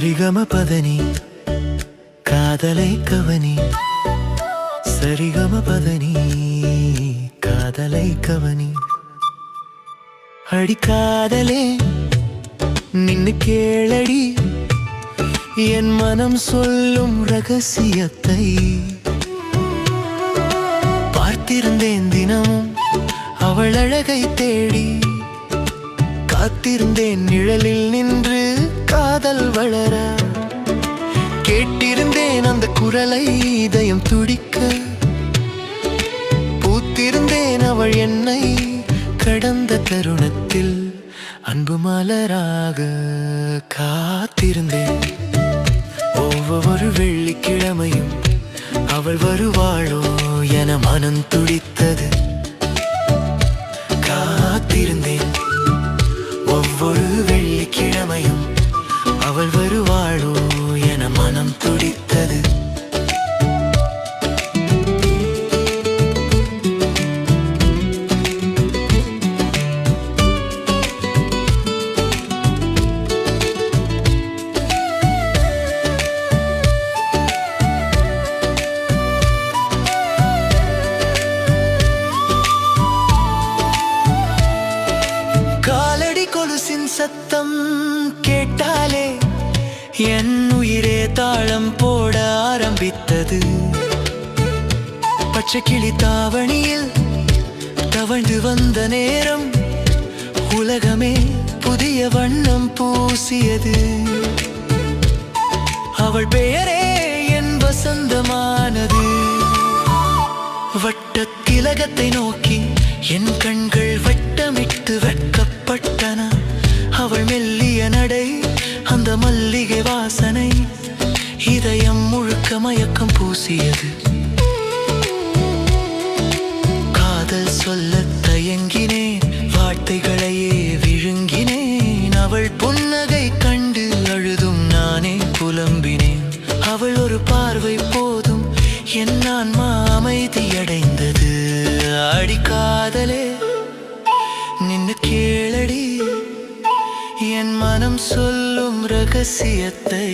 சரிகம பதனி காதலை கவனி சரிகம பதனி காதலை கவனி அடிக்காதலே நின்னு கேளடி என் மனம் சொல்லும் ரகசியத்தை பார்த்திருந்தேன் தினமும் அவள் அழகை தேடி காத்திருந்தேன் நிழலில் நின்று காதல் வளர கேட்டிருந்தேன் அந்த குரலை இதயம் துடிக்க பூத்திருந்தேன் அவள் என்னை கடந்த தருணத்தில் அன்பு மலராக காத்திருந்தேன் ஒவ்வொரு வெள்ளிக்கிழமையும் அவள் வருவாளோ என மனம் துடித்தது காத்திருந்தேன் ஒவ்வொரு வெள்ளிக்கிழமையும் அவள் வருவாளோ என மனம் துடித்தது கொலுசின் சத்தம் கேட்டாலே என் உயிரே தாளம் போட ஆரம்பித்தது பச்சை கிளி தாவணியில் தவழ்ந்து வந்த நேரம் உலகமே புதிய வண்ணம் பூசியது அவள் பெயரே என் வசந்தமானது வட்டத் திலகத்தை நோக்கி என் கண்கள் வட்டமிட்டு வெட்கப்பட்டன அவள் மெல்லிய நடை அந்த மல்லிகை வாசனை இதயம் முழுக்க மயக்கம் பூசியது காதல் சொல்ல தயங்கினேன் வார்த்தைகளையே விழுங்கினேன் அவள் புன்னகை கண்டு அழுதும் நானே புலம்பினேன் அவள் ஒரு பார்வை போதும் என் ஆன்மா அமைதியடைந்தது அடிக்காதலே நின்னு கேளடி என் மனம் சொல்லும் ரகசியத்தை